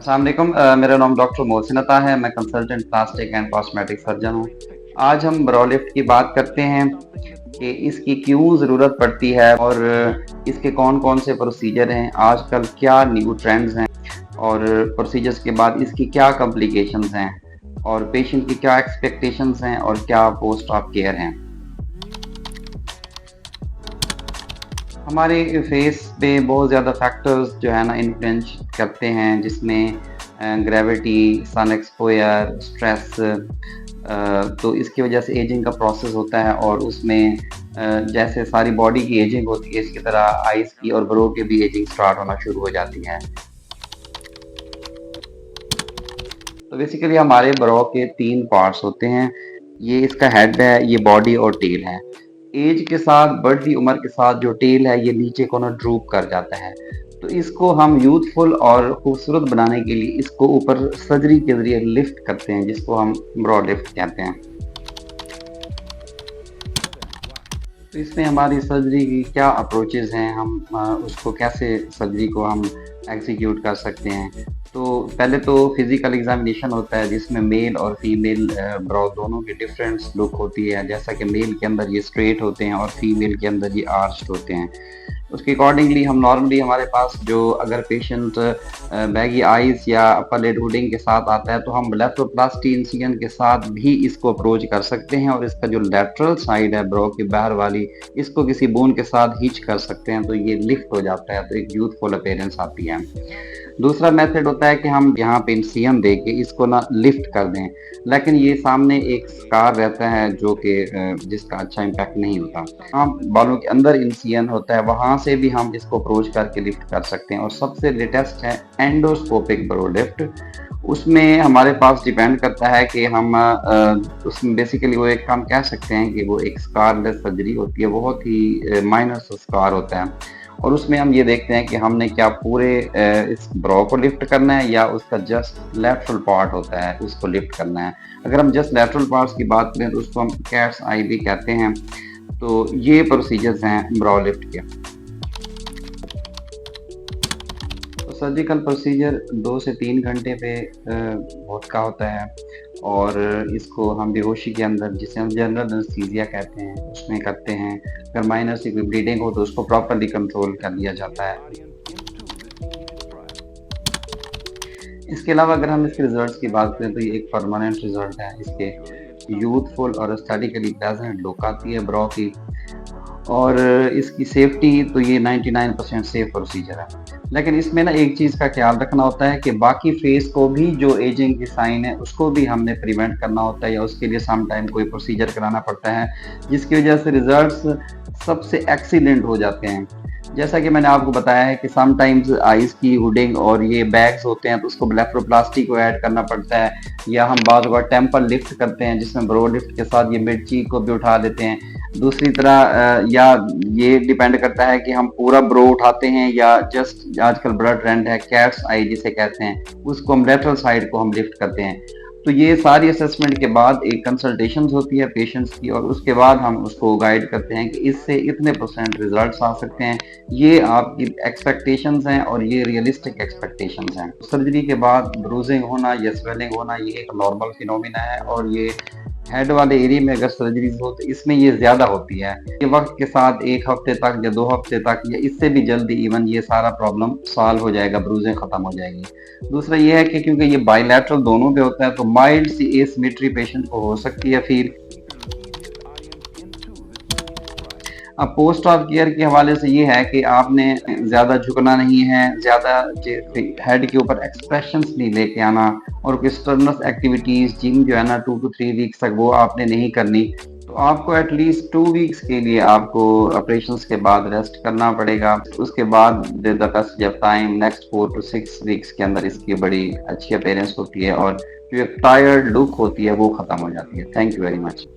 अस्सलाम वालेकुम। मेरा नाम डॉक्टर मोहसिन अता है। मैं consultant plastic and cosmetic surgeon हूँ। आज हम ब्रो लिफ्ट की बात करते हैं कि इसकी क्यों ज़रूरत पड़ती है और इसके कौन-कौन से प्रोसीजर हैं, आजकल क्या न्यू ट्रेंड्स हैं और प्रोसीजर्स के बाद इसकी क्या कॉम्प्लिकेशंस हैं और पेशेंट की क्या एक्सपेक्टेशंस हैं और क्या पोस्ट ऑफ केयर हैं। हमारे फेस पे बहुत ज़्यादा फैक्टर्स जो है ना इन्फ्लुएंस करते हैं, जिसमें ग्रेविटी, सन एक्सपोयर, स्ट्रेस, तो इसकी वजह से एजिंग का प्रोसेस होता है और उसमें जैसे सारी बॉडी की एजिंग होती है, इसकी तरह आइज़ की और ब्रो की भी एजिंग स्टार्ट होना शुरू हो जाती है। तो बेसिकली हमारे ब्रो के 3 पार्ट्स होते हैं। ये इसका हेड है, ये बॉडी और टेल है। एज के साथ, बढ़ती उम्र के साथ जो टेल है ये नीचे को ना ड्रूप कर जाता है। तो इसको हम यूथफुल और खूबसूरत बनाने के लिए इसको ऊपर सर्जरी के ज़रिए लिफ्ट करते हैं, जिसको हम ब्रो लिफ्ट कहते हैं। तो इसमें हमारी सर्जरी की क्या अप्रोचेज़ हैं, हम उसको कैसे सर्जरी को हम एग्जीक्यूट कर सकते हैं। तो पहले तो फिज़िकल एग्ज़ामिनेशन होता है, जिसमें मेल और फीमेल ब्रो दोनों की डिफरेंस लुक होती है। जैसा कि मेल के अंदर ये स्ट्रेट होते हैं और फीमेल के अंदर ये आर्च्ड होते हैं। उसके अकॉर्डिंगली हम नॉर्मली हमारे पास जो अगर पेशेंट बैगी आइज़ या अपर लिड हुडिंग के साथ आता है, तो हम ब्लेफरोप्लास्टी इंसिजन के साथ भी इसको अप्रोच कर सकते हैं और इसका जो लेटरल साइड है ब्रो की बाहर वाली, इसको किसी बोन के साथ हिच कर सकते हैं, तो ये लिफ्ट हो जाता है, तो एक यूथफुल अपीयरेंस आती है। दूसरा मेथड होता है कि हम यहाँ पे इंसिजन दे के इसको ना लिफ्ट कर दें, लेकिन ये सामने एक स्कार रहता है जो कि जिसका अच्छा इम्पैक्ट नहीं होता। हम बालों के अंदर इंसिजन होता है, वहाँ से भी हम इसको अप्रोच करके लिफ्ट कर सकते हैं। और सबसे लेटेस्ट है एंडोस्कोपिक ब्रो लिफ्ट। उसमें हमारे पास डिपेंड करता है कि हम उसमें बेसिकली वो एक हम कह सकते हैं कि वो एक स्कारलेस सर्जरी होती है, बहुत ही माइनर सा स्कार होता है। और उसमें हम ये देखते हैं कि हमने क्या पूरे इस ब्रो को लिफ्ट करना है या उसका जस्ट लेटरल पार्ट होता है उसको लिफ्ट करना है। अगर हम जस्ट लेटरल पार्ट्स की बात करें तो उसको हम कैट्स आई भी कहते हैं। तो ये प्रोसीजर्स हैं ब्रो लिफ्ट के। तो सर्जिकल प्रोसीजर 2 से 3 घंटे पे बहुत का होता है और इसको हम बेहोशी के अंदर, जिसे हम जनरल एनेस्थीसिया कहते हैं, उसमें करते हैं। अगर माइनर सी कोई ब्लीडिंग हो तो उसको प्रॉपर्ली कंट्रोल कर लिया जाता है। इसके अलावा अगर हम इसके रिजल्ट्स की बात करें तो ये एक परमानेंट रिजल्ट है। इसके यूथफुल और एस्थेटिकली प्लेजेंट लुक आती है ब्रो की और इसकी सेफ्टी तो ये 99% सेफ प्रोसीजर है। लेकिन इसमें ना एक चीज़ का ख्याल रखना होता है कि बाकी फेस को भी जो एजिंग की साइन है उसको भी हमने प्रिवेंट करना होता है या उसके लिए सम टाइम कोई प्रोसीजर कराना पड़ता है, जिसकी वजह से रिजल्ट्स सबसे एक्सीलेंट हो जाते हैं। जैसा कि मैंने आपको बताया है कि सम टाइम्स आइज़ की हुडिंग और ये बैग्स होते हैं, तो उसको ब्लेफरोप्लास्टी को ऐड करना पड़ता है, या हम बाज़ बार टेम्पल लिफ्ट करते हैं जिसमें ब्रो लिफ्ट के साथ ये मिड चीक को भी उठा देते हैं। दूसरी तरह या ये डिपेंड करता है कि हम पूरा ब्रो उठाते हैं या जस्ट आजकल बड़ा ट्रेंड है कैट्स आई जिसे कहते हैं, उसको हम लेटरल साइड को हम लिफ्ट करते हैं। तो ये सारी असेसमेंट के बाद एक कंसल्टेशन होती है पेशेंट्स की और उसके बाद हम उसको गाइड करते हैं कि इससे इतने % रिजल्ट्स आ सकते हैं। ये आपकी एक्सपेक्टेशंस हैं और ये रियलिस्टिक एक्सपेक्टेशंस हैं। सर्जरी के बाद ब्रूजिंग होना या स्वेलिंग होना ये एक नॉर्मल फिनोमिना है और ये हेड वाले एरिया में अगर सर्जरीज हो तो इसमें ये ज़्यादा होती है। ये वक्त के साथ 1 हफ्ते तक या 2 हफ्ते तक या इससे भी जल्दी इवन ये सारा प्रॉब्लम सॉल्व हो जाएगा, ब्रूजिंग ख़त्म हो जाएगी। दूसरा ये है कि क्योंकि ये बायलैटरल दोनों पे होता है तो माइल्ड सी एसिमेट्री पेशेंट को हो सकती है। फिर अब पोस्ट ऑफ केयर के हवाले से ये है कि आपने ज़्यादा झुकना नहीं है, ज़्यादा हेड के ऊपर एक्सप्रेशंस नहीं लेके आना और कोई स्टर्नस एक्टिविटीज़ जिम जो है ना 2 to 3 वीक्स तक वो आपने नहीं करनी। तो आपको एटलीस्ट 2 वीक्स के लिए आपको ऑपरेशंस के बाद रेस्ट करना पड़ेगा। उसके बाद with the passage of time next 4 to 6 weeks के अंदर इसकी बड़ी अच्छी अपीयरेंस होती है और जो एक टायर्ड लुक होती है वो ख़त्म हो जाती है। Thank you very much.